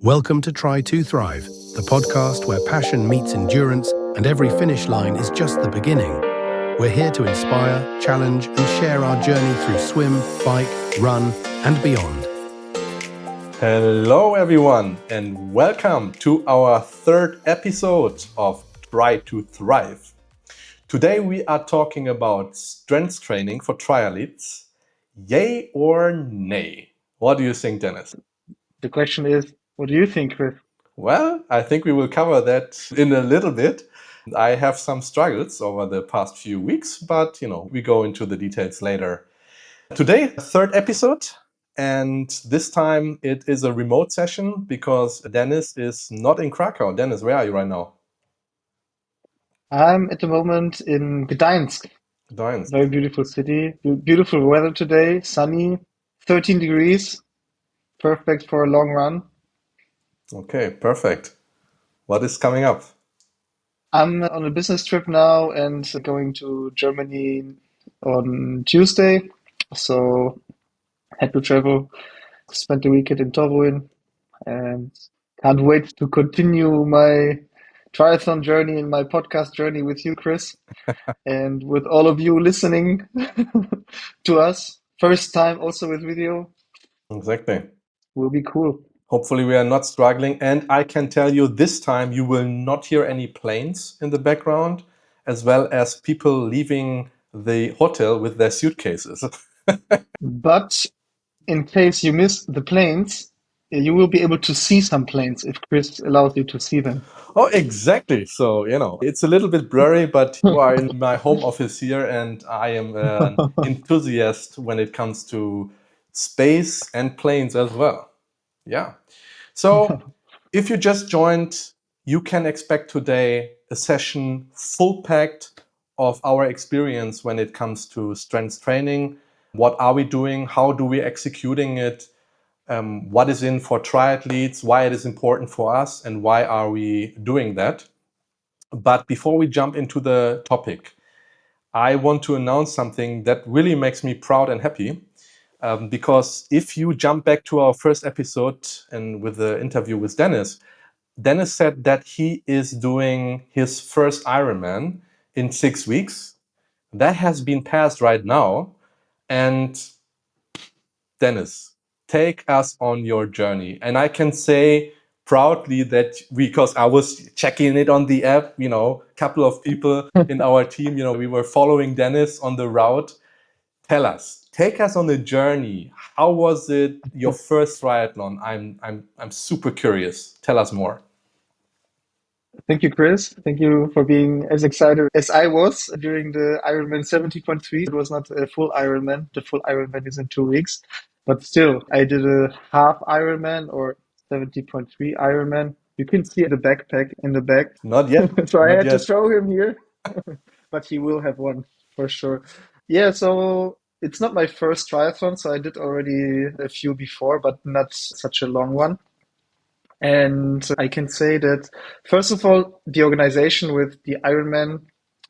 Welcome to Try to Thrive, the podcast where passion meets endurance and every finish line is just the beginning. We're here to inspire, challenge, and share our journey through swim, bike, run, and beyond. Hello, everyone, and welcome to our third episode of Try to Thrive. Today, we are talking about strength training for triathletes. Yay or nay? What do you think, Dennis? The question is, what do you think, Chris? Well, I think we will cover that in a little bit. I have some struggles over the past few weeks, but we go into the details later. Today, third episode, and this time it is a remote session because Dennis is not in Krakow. Dennis, where are you right now? I'm at the moment in Gdańsk, Gdańsk. very beautiful city, beautiful weather today, sunny, 13 degrees, perfect for a long run. Okay, perfect. What is coming up? I'm on a business trip now and going to Germany on Tuesday, so had to travel, spent the weekend in Torun, and can't wait to continue my triathlon journey and my podcast journey with you, Chris, and with all of you listening to us. First time also with video. Exactly. Will be cool. Hopefully we are not struggling. And I can tell you this time you will not hear any planes in the background, as well as people leaving the hotel with their suitcases. But in case you miss the planes, you will be able to see some planes if Chris allows you to see them. Oh, exactly. So, it's a little bit blurry, but you are in my home office here, and I am an enthusiast when it comes to space and planes as well. Yeah. So, if you just joined, you can expect today a session full packed of our experience when it comes to strength training. What are we doing? How do we executing it? What is in for triathletes, why it is important for us, and why are we doing that. But before we jump into the topic, I want to announce something that really makes me proud and happy. Because if you jump back to our first episode and with the interview with Dennis said that he is doing his first Ironman in 6 weeks. That has been passed right now. And Dennis, take us on your journey. And I can say proudly that because I was checking it on the app, a couple of people in our team, we were following Dennis on the route. Tell us, take us on the journey. How was it your first triathlon? I'm super curious. Tell us more. Thank you, Chris. Thank you for being as excited as I was during the Ironman 70.3. It was not a full Ironman. The full Ironman is in 2 weeks. But still, I did a half Ironman or 70.3 Ironman. You can see the backpack in the back. Not yet. So I Not had to yet. show him here, but he will have one for sure. Yeah, so it's not my first triathlon. So I did already a few before, but not such a long one. And I can say that, first of all, the organization with the Ironman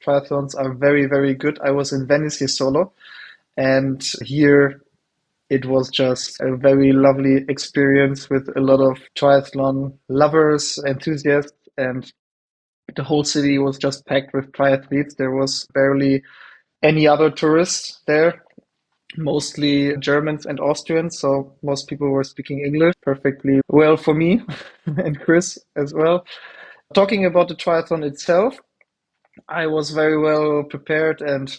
triathlons are very, very good. I was in Venice here solo, and here it was just a very lovely experience with a lot of triathlon lovers, enthusiasts, and the whole city was just packed with triathletes. There was barely any other tourists there, mostly Germans and Austrians, so most people were speaking English perfectly well for me and Chris as well. Talking about the triathlon itself, I was very well prepared, and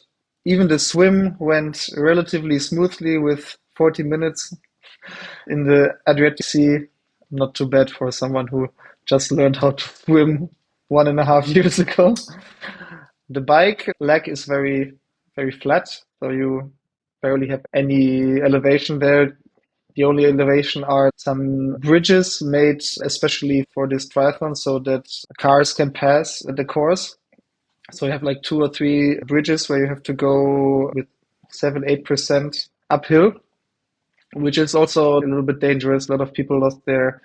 even the swim went relatively smoothly with 40 minutes in the Adriatic Sea. Not too bad for someone who just learned how to swim 1.5 years ago. The bike leg is very, very flat, so you barely have any elevation there. The only elevation are some bridges made especially for this triathlon so that cars can pass the course. So you have like 2 or 3 bridges where you have to go with 7, 8% uphill, which is also a little bit dangerous. A lot of people lost their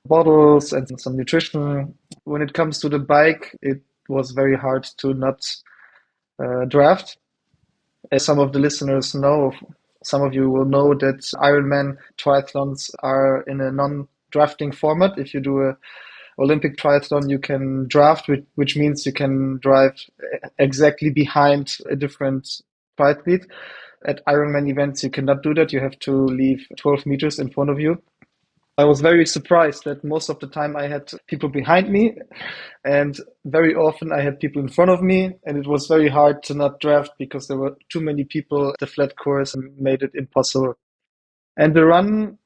bottles and some nutrition. When it comes to the bike, it was very hard to not draft. As some of the listeners know, some of you will know that Ironman triathlons are in a drafting format. If you do a Olympic triathlon, you can draft, which means you can drive exactly behind a different triathlete. At Ironman events, you cannot do that. You have to leave 12 meters in front of you. I was very surprised that most of the time I had people behind me, and very often I had people in front of me, and it was very hard to not draft because there were too many people. The flat course made it impossible. And the run,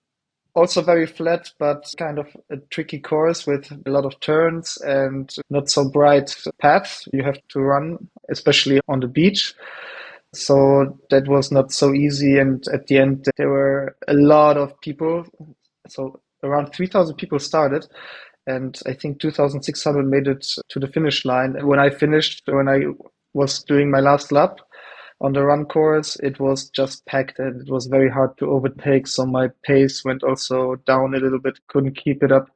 also very flat, but kind of a tricky course with a lot of turns and not so bright paths you have to run, especially on the beach. So that was not so easy. And at the end, there were a lot of people. So around 3,000 people started. And I think 2,600 made it to the finish line. And when I finished, when I was doing my last lap on the run course, it was just packed and it was very hard to overtake. So my pace went also down a little bit, couldn't keep it up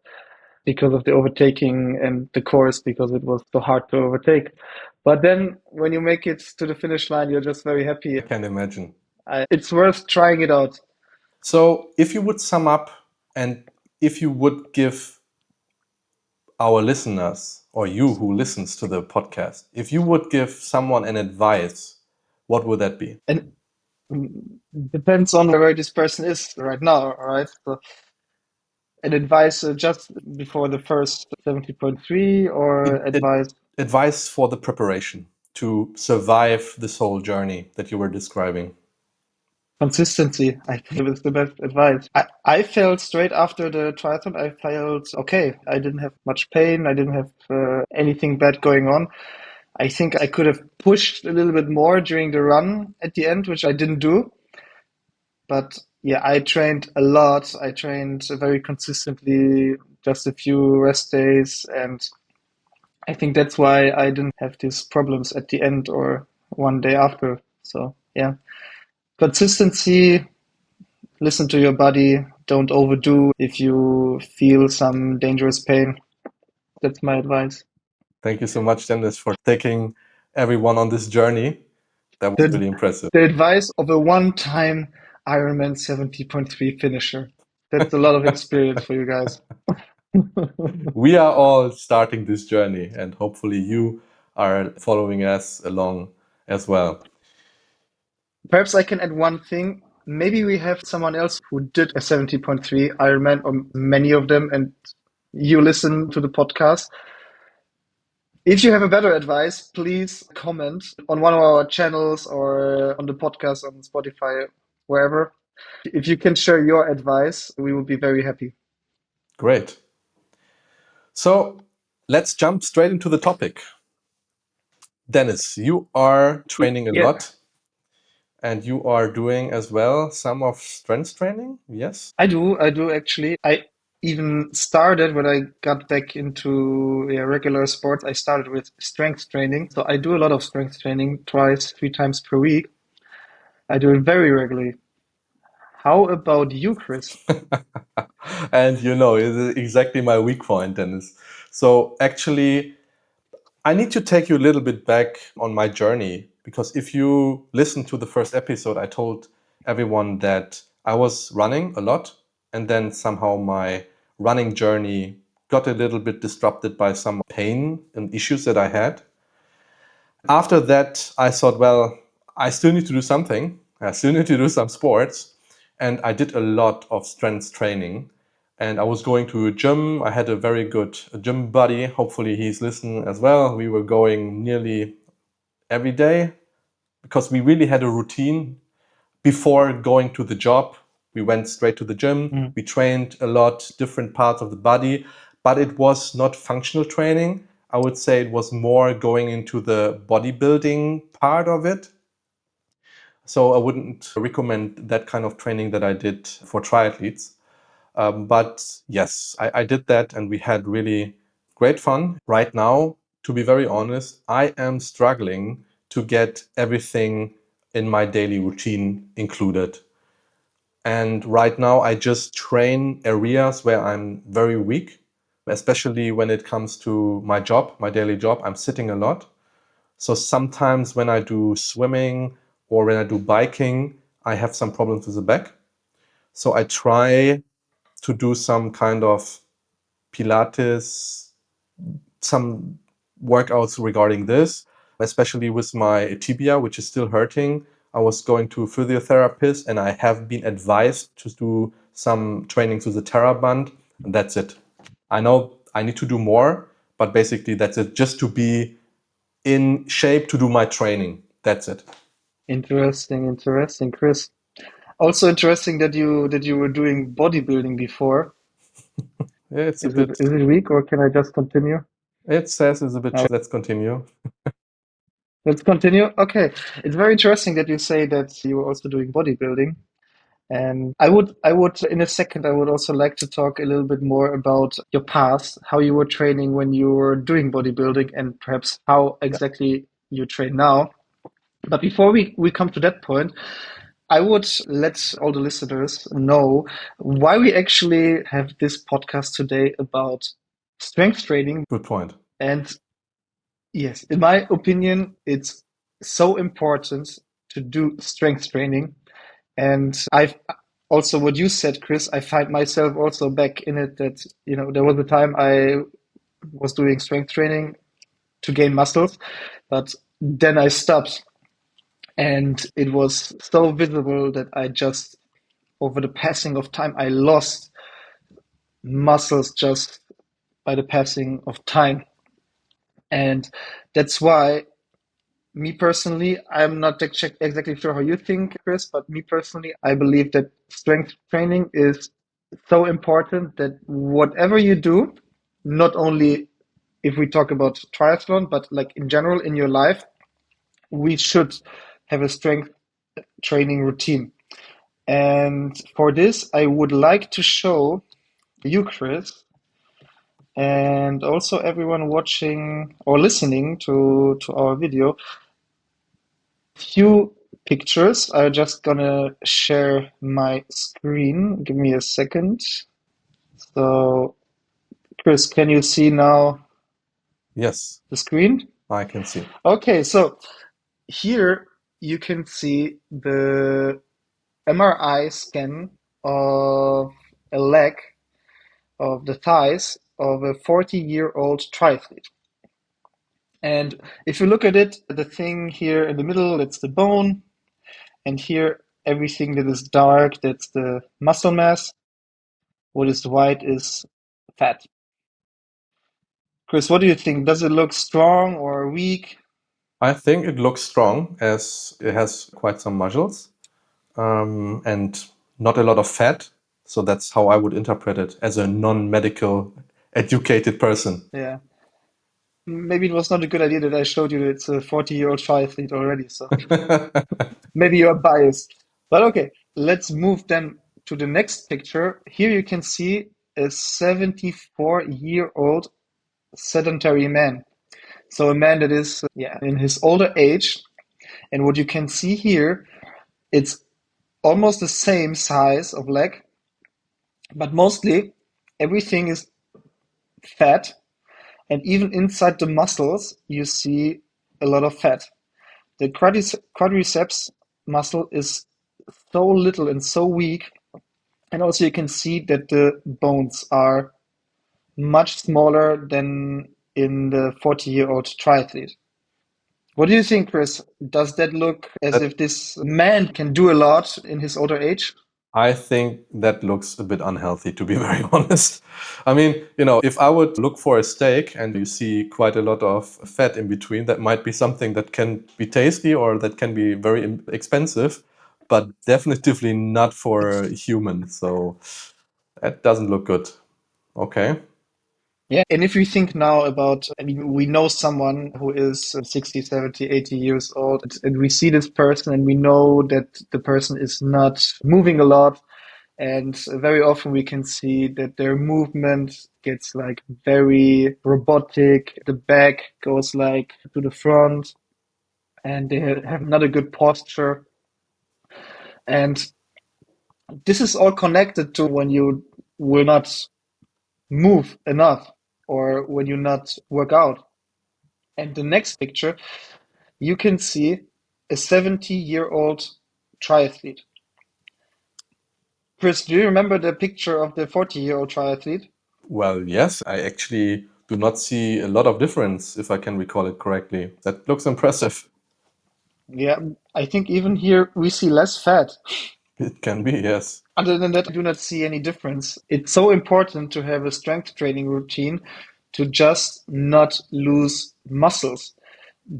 because of the overtaking and the course because it was so hard to overtake. But then when you make it to the finish line, you're just very happy. I can imagine. It's worth trying it out. So if you would sum up and if you would give our listeners or you who listens to the podcast, if you would give someone an advice, what would that be? And depends on where this person is right now, right? So an advice just before the first 70.3 or advice? Advice for the preparation to survive this whole journey that you were describing. Consistency, I think, is the best advice. I felt straight after the triathlon, I felt okay. I didn't have much pain. I didn't have anything bad going on. I think I could have pushed a little bit more during the run at the end, which I didn't do. But yeah, I trained a lot. I trained very consistently, just a few rest days. And I think that's why I didn't have these problems at the end or one day after. So yeah, consistency, listen to your body, don't overdo if you feel some dangerous pain. That's my advice. Thank you so much, Dennis, for taking everyone on this journey. That was really impressive. The advice of a one-time Ironman 70.3 finisher. That's a lot of experience for you guys. We are all starting this journey, and hopefully you are following us along as well. Perhaps I can add one thing. Maybe we have someone else who did a 70.3 Ironman, or many of them, and you listen to the podcast. If you have a better advice, please comment on one of our channels or on the podcast on Spotify, wherever. If you can share your advice, we will be very happy. Great. So let's jump straight into the topic. Dennis, you are training a lot and you are doing as well some of strength training, yes? I do actually. I even started when I got back into regular sports. I started with strength training. So I do a lot of strength training twice, 3 times per week. I do it very regularly. How about you, Chris? And you know, it's exactly my weak point, Dennis. So actually, I need to take you a little bit back on my journey because if you listen to the first episode, I told everyone that I was running a lot and then somehow my running journey got a little bit disrupted by some pain and issues that I had. After that, I thought, well, I still need to do something. I still need to do some sports. And I did a lot of strength training. And I was going to a gym. I had a very good gym buddy. Hopefully he's listening as well. We were going nearly every day because we really had a routine. Before going to the job, we went straight to the gym. We trained a lot, different parts of the body, but it was not functional training. I would say it was more going into the bodybuilding part of it. So I wouldn't recommend that kind of training that I did for triathletes. But yes, I did that and we had really great fun. Right now, to be very honest, I am struggling to get everything in my daily routine included. And right now, I just train areas where I'm very weak, especially when it comes to my job, my daily job. I'm sitting a lot. So sometimes when I do swimming or when I do biking, I have some problems with the back. So I try to do some kind of Pilates, some workouts regarding this, especially with my tibia, which is still hurting. I was going to a physiotherapist and I have been advised to do some trainings with the TerraBand, and that's it. I know I need to do more, but basically that's it, just to be in shape to do my training. That's it. Interesting, Chris. Also interesting that you were doing bodybuilding before. Yeah, it's a Is bit, it weak or can I just continue? it says it's a bit, No. let's continue. Let's continue. Okay. It's very interesting that you say that you were also doing bodybuilding. And I would, in a second, I would also like to talk a little bit more about your past, how you were training when you were doing bodybuilding, and perhaps how exactly you train now. But before we come to that point, I would let all the listeners know why we actually have this podcast today about strength training. Good point. And yes, in my opinion, it's so important to do strength training. And I've also what you said, Chris, I find myself also back in it that, there was a time I was doing strength training to gain muscles, but then I stopped. And it was so visible that I just, over the passing of time, I lost muscles just by the passing of time. And that's why, me personally, I'm not exactly sure how you think, Chris, but me personally, I believe that strength training is so important that whatever you do, not only if we talk about triathlon, but like in general in your life, we should have a strength training routine. And for this, I would like to show you, Chris, and also everyone watching or listening to our video, few pictures. I'm just gonna share my screen. Give me a second. So, Chris, can you see now Yes, the screen? I can see. Okay, so here you can see the MRI scan of a leg of the thighs of a 40-year-old triathlete. And if you look at it, the thing here in the middle, it's the bone, and here everything that is dark, that's the muscle mass. What is white is fat. Chris, what do you think? Does it look strong or weak? I think it looks strong as it has quite some muscles, and not a lot of fat. So that's how I would interpret it as a non-medical educated person. Yeah. Maybe it was not a good idea that I showed you that it's a 40-year-old triathlete already, so maybe you're biased. But okay, let's move then to the next picture. Here you can see a 74-year-old sedentary man. So a man that is, yeah, in his older age. And what you can see here, it's almost the same size of leg, but mostly everything is fat. And even inside the muscles, you see a lot of fat. The quadriceps muscle is so little and so weak. And also you can see that the bones are much smaller than in the 40-year-old triathlete. What do you think, Chris? Does that look as That if this man can do a lot in his older age? I think that looks a bit unhealthy, to be very honest. I mean, if I would look for a steak and you see quite a lot of fat in between, that might be something that can be tasty or that can be very expensive, but definitively not for a human. So that doesn't look good. Okay. Yeah, and if you think now about, I mean, we know someone who is 60, 70, 80 years old, and we see this person and we know that the person is not moving a lot. And very often we can see that their movement gets like very robotic. The back goes like to the front and they have not a good posture. And this is all connected to when you will not move enough or when you not work out. And the next picture, you can see a 70-year-old triathlete. Chris, do you remember the picture of the 40-year-old triathlete? Well, yes, I actually do not see a lot of difference, if I can recall it correctly. That looks impressive. Yeah, I think even here we see less fat. It can be, yes. Other than that, I do not see any difference. It's so important to have a strength training routine to just not lose muscles.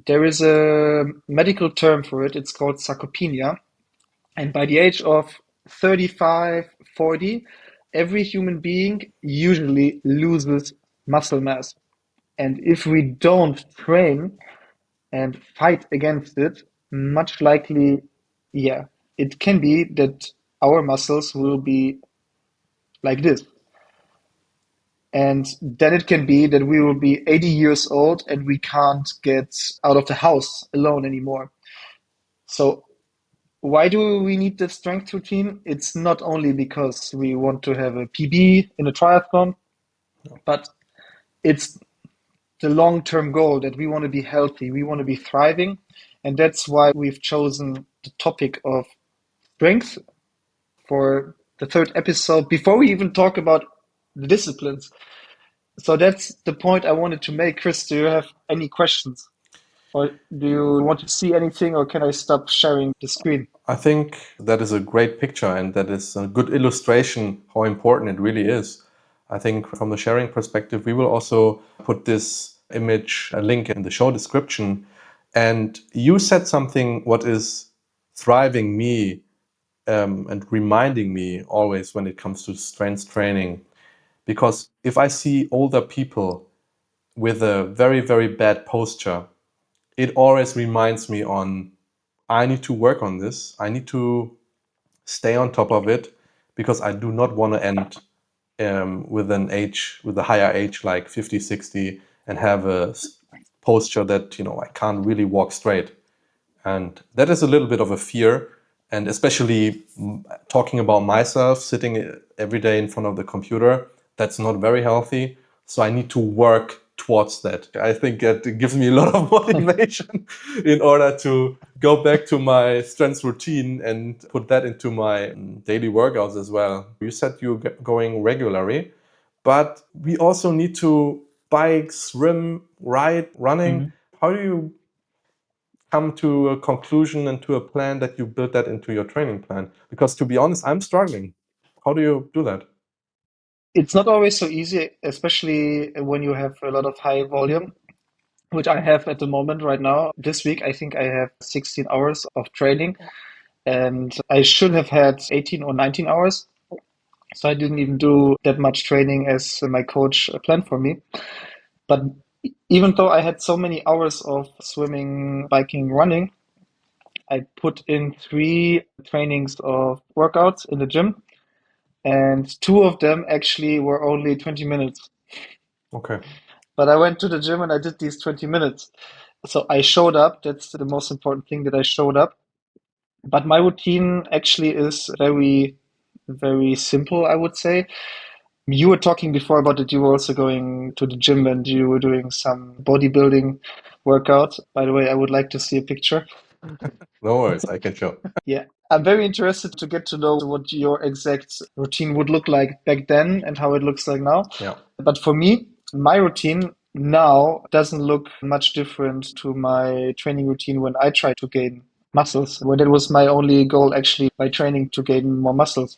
There is a medical term for it. It's called sarcopenia. And by the age of 35, 40, every human being usually loses muscle mass. And if we don't train and fight against it, much likely, yeah, it can be that our muscles will be like this. And then it can be that we will be 80 years old and we can't get out of the house alone anymore. So why do we need the strength routine? It's not only because we want to have a PB in a triathlon, but it's the long-term goal that we want to be healthy, we want to be thriving. And that's why we've chosen the topic of strength for the third episode before we even talk about the disciplines. So that's the point I wanted to make. Chris, do you have any questions? Or do you want to see anything, or can I stop sharing the screen? I think that is a great picture and that is a good illustration how important it really is. I think from the sharing perspective, we will also put this image, a link in the show description. And you said something what is thriving me and reminding me always when it comes to strength training. Because if I see older people with a very, very bad posture, it always reminds me on I need to work on this. I need to stay on top of it because I do not want to end with a higher age like 50, 60 and have a posture that, I can't really walk straight. And that is a little bit of a fear. And especially talking about myself, sitting every day in front of the computer, that's not very healthy. So I need to work towards that. I think it gives me a lot of motivation in order to go back to my strength routine and put that into my daily workouts as well. You said you're going regularly, but we also need to bike, swim, ride, running. Mhm. How do you come to a conclusion and to a plan that you build that into your training plan? Because to be honest, I'm struggling. How do you do that? It's not always so easy, especially when you have a lot of high volume, which I have at the moment right now. This week, I think I have 16 hours of training, and I should have had 18 or 19 hours. So I didn't even do that much training as my coach planned for me. But even though I had so many hours of swimming, biking, running, I put in 3 trainings of workouts in the gym, and 2 of them actually were only 20 minutes. Okay. But I went to the gym and I did these 20 minutes. So I showed up. That's the most important thing, that I showed up. But my routine actually is very, very simple, I would say. You were talking before about that you were also going to the gym and you were doing some bodybuilding workout. By the way, I would like to see a picture. No worries, I can show. Yeah, I'm very interested to get to know what your exact routine would look like back then and how it looks like now. Yeah. But for me, my routine now doesn't look much different to my training routine when I tried to gain muscles, when that was my only goal actually by training to gain more muscles.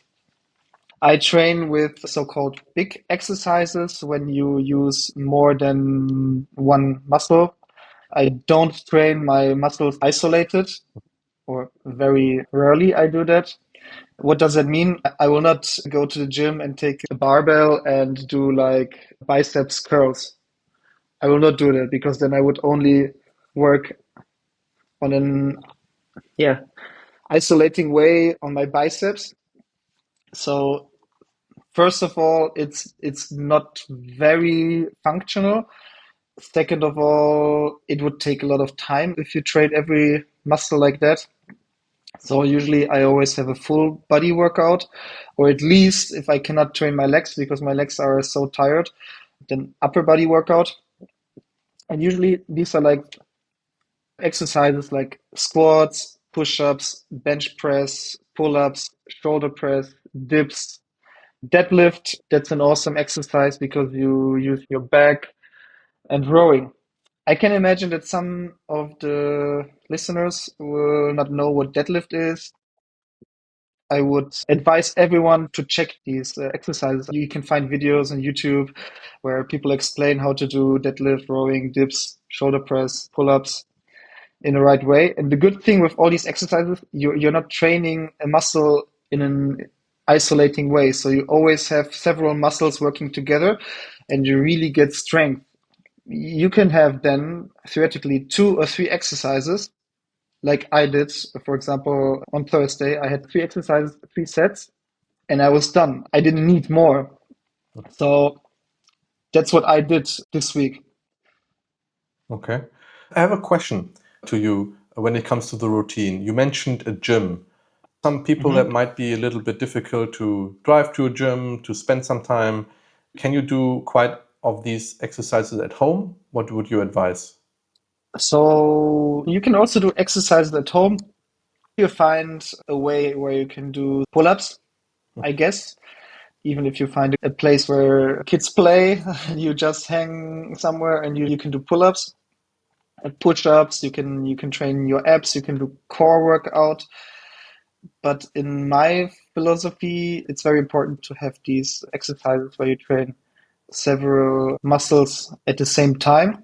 I train with so-called big exercises when you use more than one muscle. I don't train my muscles isolated, or very rarely I do that. What does that mean? I will not go to the gym and take a barbell and do like biceps curls. I will not do that because then I would only work on an, yeah, isolating way on my biceps. So first of all, it's not very functional. Second of all, it would take a lot of time if you train every muscle like that. So usually I always have a full body workout, or at least if I cannot train my legs because my legs are so tired, then upper body workout. And usually these are like exercises like squats, push-ups, bench press, pull-ups, shoulder press, dips, deadlift. That's an awesome exercise because you use your back, and rowing. I can imagine that some of the listeners will not know what deadlift is. I would advise everyone to check these exercises. You can find videos on YouTube where people explain how to do deadlift, rowing, dips, shoulder press, pull-ups in the right way. And the good thing with all these exercises, you're not training a muscle in an isolating way. So you always have several muscles working together and you really get strength. You can have then theoretically 2 or 3 exercises like I did. For example, on Thursday, I had 3 exercises, 3 sets, and I was done. I didn't need more. So that's what I did this week. Okay. I have a question to you when it comes to the routine. You mentioned a gym. Some people that might be a little bit difficult to drive to a gym, to spend some time. Can you do quite of these exercises at home? What would you advise? So you can also do exercises at home. You find a way where you can do pull-ups, I guess. Even if you find a place where kids play, you just hang somewhere and you can do pull-ups and push-ups. You can train your abs. You can do core workout. But in my philosophy, it's very important to have these exercises where you train several muscles at the same time.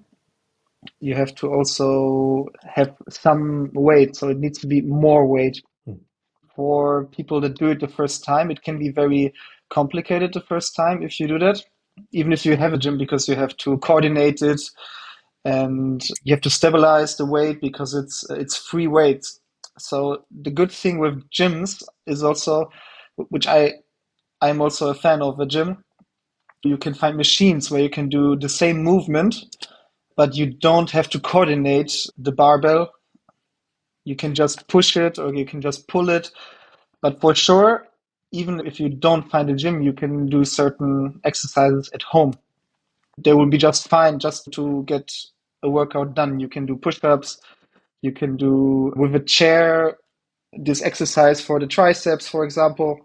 You have to also have some weight, so it needs to be more weight. For people that do it the first time, it can be very complicated the first time if you do that. Even if you have a gym, because you have to coordinate it and you have to stabilize the weight because it's free weight. So the good thing with gyms is also, which I'm also a fan of a gym, you can find machines where you can do the same movement, but you don't have to coordinate the barbell. You can just push it or you can just pull it. But for sure, even if you don't find a gym, you can do certain exercises at home. They will be just fine just to get a workout done. You can do push-ups. You can do with a chair this exercise for the triceps, for example.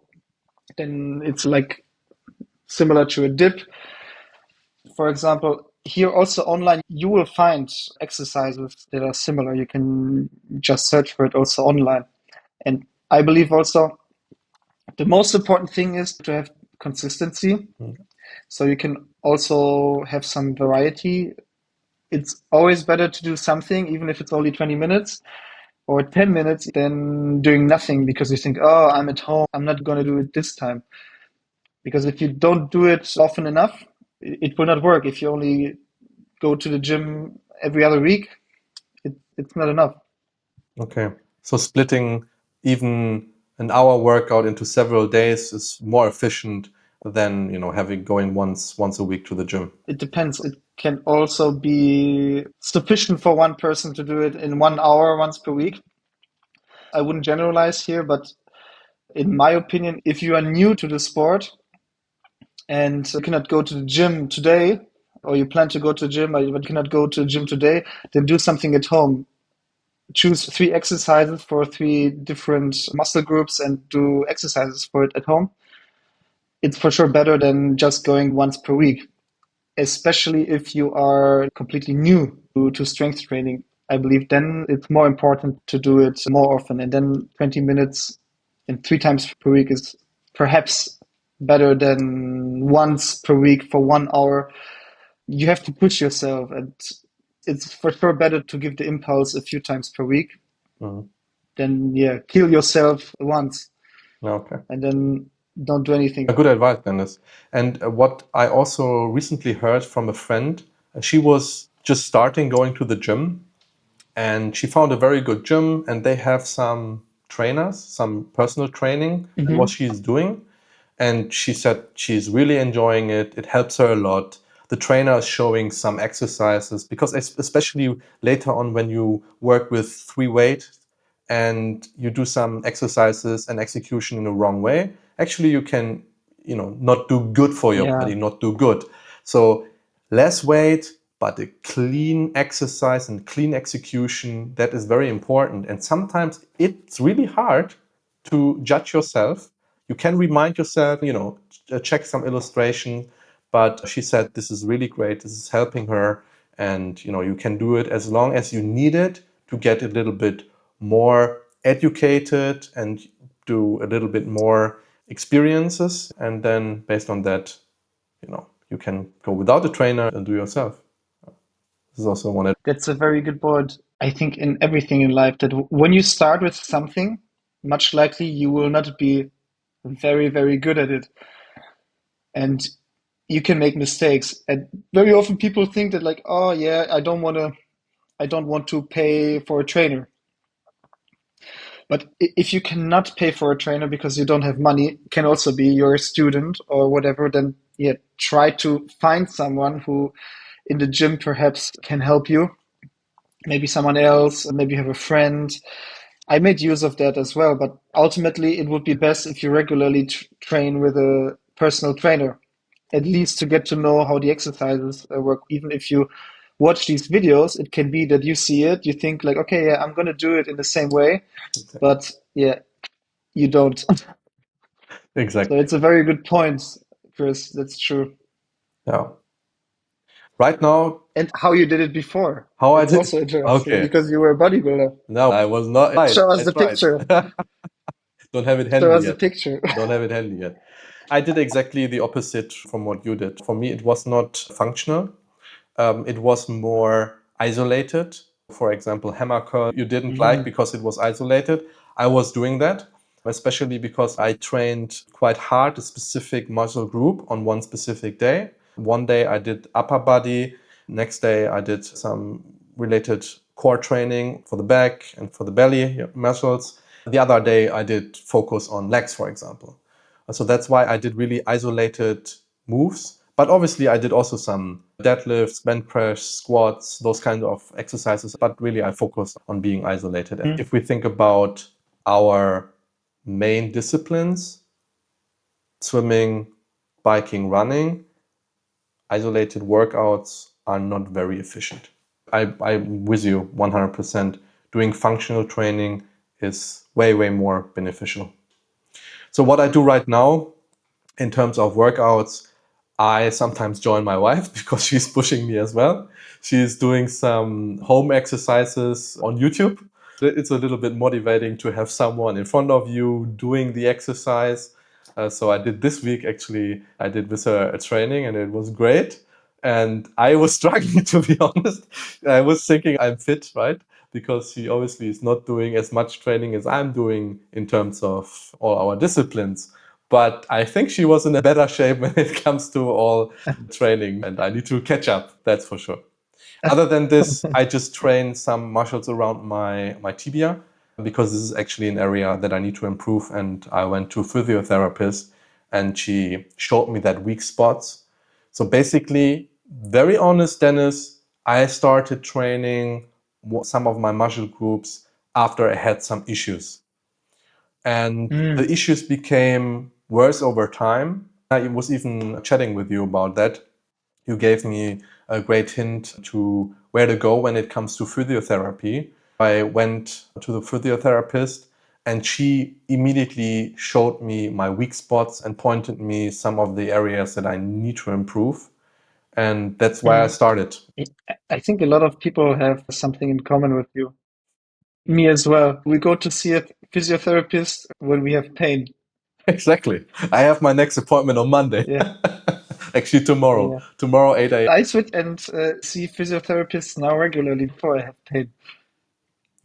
Then it's like similar to a dip. For example, here also online, you will find exercises that are similar. You can just search for it also online. And I believe also the most important thing is to have consistency. So you can also have some variety. It's always better to do something, even if it's only 20 minutes or 10 minutes, than doing nothing because you think, oh, I'm at home. I'm not going to do it this time. Because if you don't do it often enough, it will not work. If you only go to the gym every other week, it's not enough. Okay. So splitting even an hour workout into several days is more efficient than, having going once a week to the gym. It depends. It can also be sufficient for one person to do it in 1 hour once per week. I wouldn't generalize here, but in my opinion, if you are new to the sport and you cannot go to the gym today, or you plan to go to the gym, but you cannot go to the gym today, then do something at home. Choose 3 exercises for 3 different muscle groups and do exercises for it at home. It's for sure better than just going once per week, especially if you are completely new to strength training. I believe then it's more important to do it more often. And then 20 minutes and 3 times per week is perhaps better than once per week for 1 hour. You have to push yourself, and it's for sure better to give the impulse a few times per week than, yeah, kill yourself once Okay. and then don't do anything. A good advice, Dennis. And what I also recently heard from a friend, she was just starting going to the gym and she found a very good gym and they have some trainers, some personal training, what she's doing. And she said she's really enjoying it. It helps her a lot. The trainer is showing some exercises because especially later on when you work with free weight and you do some exercises and execution in the wrong way, actually you can, not do good for your Yeah. body, not do good. So less weight, but a clean exercise and clean execution, that is very important. And sometimes it's really hard to judge yourself You can remind yourself, check some illustration, but she said this is really great. This is helping her. And, you can do it as long as you need it to get a little bit more educated and do a little bit more experiences. And then based on that, you can go without a trainer and do yourself. This is also one. That's a very good point. I think in everything in life that when you start with something, much likely you will not be very, very good at it. And you can make mistakes. And very often people think that like, oh yeah, I don't want to pay for a trainer. But if you cannot pay for a trainer because you don't have money, can also be you're a student or whatever, then yeah, try to find someone who in the gym perhaps can help you. Maybe someone else, maybe you have a friend. I made use of that as well, but ultimately it would be best if you regularly train with a personal trainer, at least to get to know how the exercises work. Even if you watch these videos, it can be that you see it, you think like, okay, yeah, I'm going to do it in the same way, but yeah, you don't. Exactly. So it's a very good point, Chris. That's true. Yeah. Right now, And how you did it before. how I It's did. also interesting Okay. because you were a bodybuilder. No, I was not. Right. Show us the That's right. picture. Don't have it Show handy us the yet. picture. Don't have it handy yet. I did exactly the opposite from what you did. For me, it was not functional. It was more isolated. For example, hammer curl you didn't like Mm. because it was isolated. I was doing that, especially because I trained quite hard a specific muscle group on one specific day. One day I did upper body. Next day I did some related core training for the back and for the belly muscles. The other day I did focus on legs, for example. So that's why I did really isolated moves. But obviously, I did also some deadlifts, bench press, squats, those kind of exercises. But really, I focused on being isolated. And if we think about our main disciplines, swimming, biking, running, isolated workouts are not very efficient. I'm with you 100%. Doing functional training is way, way more beneficial. So what I do right now in terms of workouts, I sometimes join my wife because she's pushing me as well. She's doing some home exercises on YouTube. It's a little bit motivating to have someone in front of you doing the exercise. So I did this week, actually, I did with her a training and it was great. And I was struggling, to be honest. I was thinking I'm fit, right? Because she obviously is not doing as much training as I'm doing in terms of all our disciplines. But I think she was in a better shape when it comes to all training, and I need to catch up, that's for sure. Other than this, I just train some muscles around my tibia because this is actually an area that I need to improve. And I went to a physiotherapist and she showed me that weak spots. So basically, very honest, Dennis, I started training some of my muscle groups after I had some issues. And the Mm. issues became worse over time. I was even chatting with you about that. You gave me a great hint to where to go when it comes to physiotherapy. I went to the physiotherapist and she immediately showed me my weak spots and pointed me some of the areas that I need to improve. And that's why I Mm. started. I think a lot of people have something in common with you. Me as well. We go to see a physiotherapist when we have pain. Exactly. I have my next appointment on Monday. Yeah, Actually, tomorrow. yeah. Tomorrow, 8 a.m. I switch and see physiotherapists now regularly before I have pain.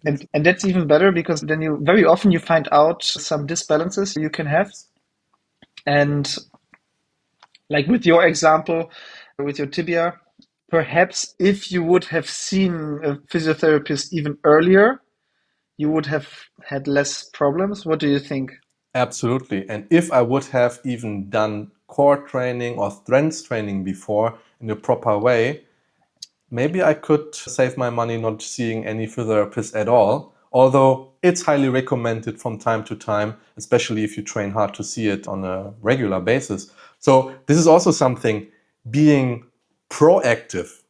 And that's even better because then you very often you find out some disbalances you can have. And like with your example, with your tibia, perhaps if you would have seen a physiotherapist even earlier, you would have had less problems. What do you think? Absolutely. And if I would have even done core training or strength training before in a proper way, maybe I could save my money not seeing any physiotherapist at all. Although it's highly recommended from time to time, especially if you train hard, to see it on a regular basis. So this is also something, being proactive.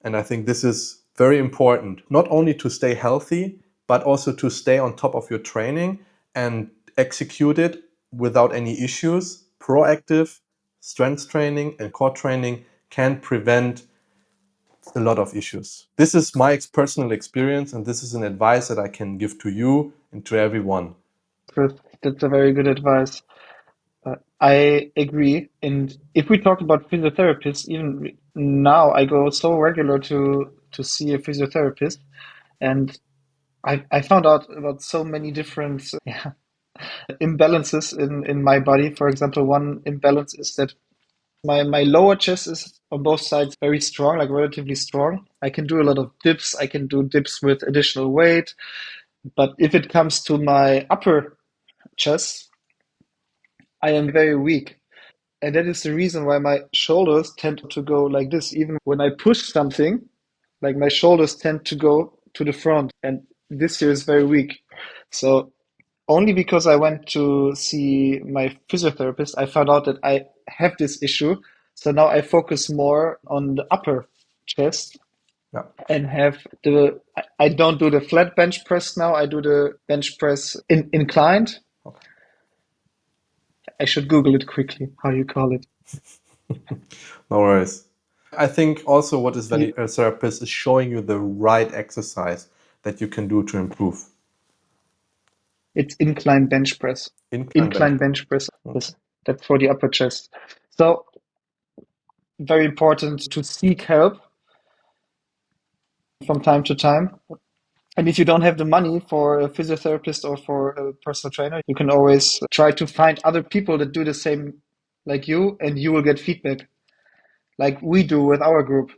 And I think this is very important, not only to stay healthy, but also to stay on top of your training and execute it without any issues. Proactive strength training and core training can prevent a lot of issues. This is my personal experience, and this is an advice that I can give to you and to everyone. Chris, that's a very good advice. I agree. And if we talk about physiotherapists, even now I go so regular to see a physiotherapist, and I found out about so many different imbalances in my body. For example, one imbalance is that my lower chest is on both sides very strong, like relatively strong. I can do a lot of dips. I can do dips with additional weight. But if it comes to my upper chest, I am very weak. And that is the reason why my shoulders tend to go like this. Even when I push something, like my shoulders tend to go to the front. And this here is very weak. So only because I went to see my physiotherapist, I found out that I have this issue. So now I focus more on the upper chest Yeah. and I don't do the flat bench press now. I do the bench press inclined. Okay. I should Google it quickly, how you call it. No worries. I think also what is very a therapist is showing you the right exercise that you can do to improve. It's incline bench press. Incline bench. Incline bench press. Okay. Yes, that's for the upper chest. So very important to seek help from time to time. And if you don't have the money for a physiotherapist or for a personal trainer, you can always try to find other people that do the same like you, and you will get feedback like we do with our group.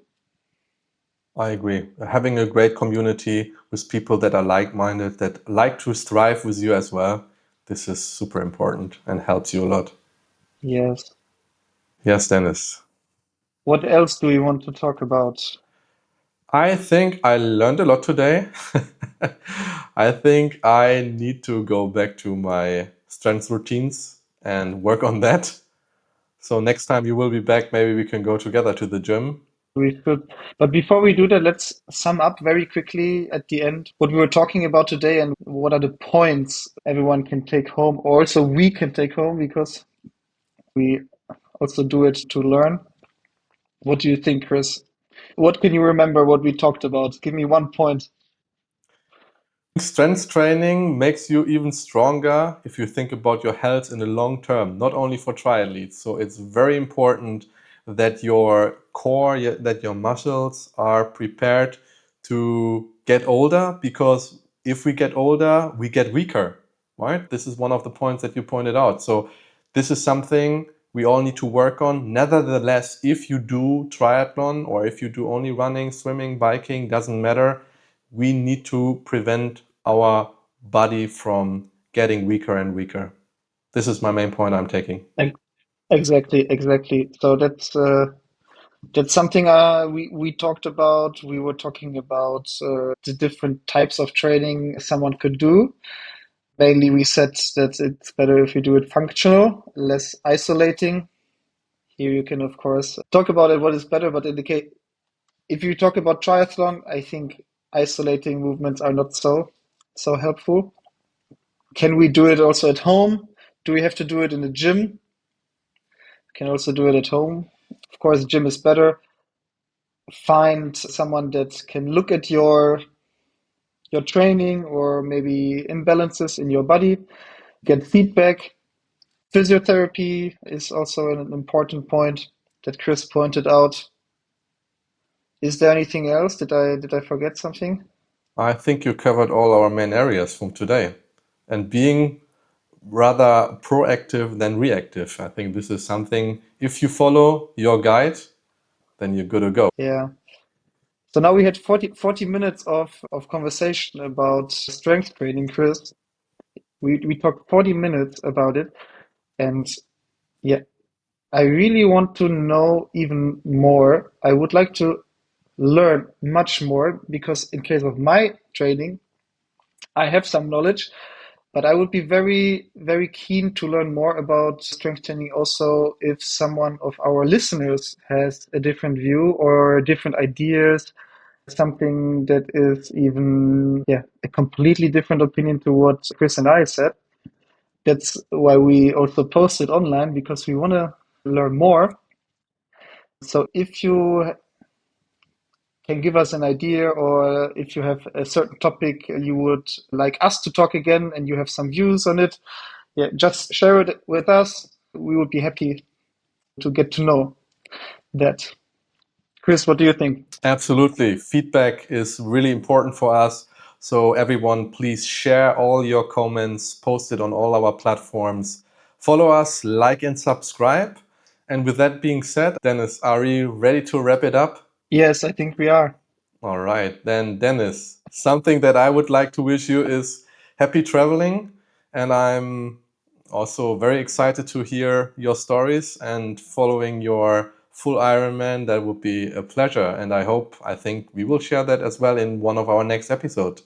I agree. Having a great community with people that are like-minded, that like to strive with you as well, this is super important and helps you a lot. Yes. Yes, Dennis. What else do we want to talk about? I think I learned a lot today. I think I need to go back to my strength routines and work on that. So next time you will be back, maybe we can go together to the gym. We should. But before we do that, let's sum up very quickly at the end what we were talking about today and what are the points everyone can take home, or also we can take home because we also do it to learn. What do you think, Chris? What can you remember what we talked about? Give me one point. Strength training makes you even stronger if you think about your health in the long term, not only for triathletes. So it's very important that your core, that your muscles are prepared to get older, because if we get older, we get weaker, right? This is one of the points that you pointed out. So this is something we all need to work on. Nevertheless, if you do triathlon or if you do only running, swimming, biking, doesn't matter, we need to prevent our body from getting weaker and weaker. This is my main point I'm taking. Exactly, exactly. So that's something we talked about. We were talking about the different types of training someone could do. Mainly, we said that it's better if you do it functional, less isolating. Here you can, of course, talk about it, what is better, but indicate if you talk about triathlon, I think isolating movements are not so helpful. Can we do it also at home? Do we have to do it in the gym? Can also do it at home. Of course, gym is better. Find someone that can look at your training or maybe imbalances in your body, get feedback. Physiotherapy is also an important point that Chris pointed out. Is there anything else? Did I forget something? I think you covered all our main areas from today. And being rather proactive than reactive. I think this is something, if you follow your guide, then you're good to go. Yeah. So now we had 40 minutes of conversation about strength training, Chris. We talked 40 minutes about it. And yeah, I really want to know even more. I would like to learn much more because in case of my training, I have some knowledge, but I would be very, very keen to learn more about strength training also if someone of our listeners has a different view or different ideas, something that is even, yeah, a completely different opinion to what Chris and I said. That's why we also post it online, because we want to learn more. So if you can give us an idea, or if you have a certain topic you would like us to talk again and you have some views on it, yeah, just share it with us. We would be happy to get to know that. Chris, what do you think? Absolutely. Feedback is really important for us. So everyone, please share all your comments, post it on all our platforms. Follow us, like and subscribe. And with that being said, Dennis, are you ready to wrap it up? Yes, I think we are. All right. Then, Dennis, something that I would like to wish you is happy traveling. And I'm also very excited to hear your stories and following your full Ironman. That would be a pleasure. And I think we will share that as well in one of our next episodes.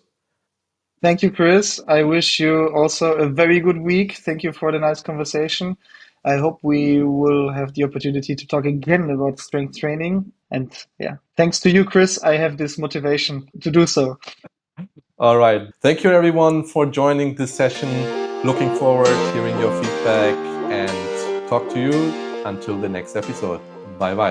Thank you, Chris. I wish you also a very good week. Thank you for the nice conversation. I hope we will have the opportunity to talk again about strength training. And yeah, thanks to you, Chris, I have this motivation to do so. All right. Thank you, everyone, for joining this session. Looking forward to hearing your feedback and talk to you until the next episode. Bye bye.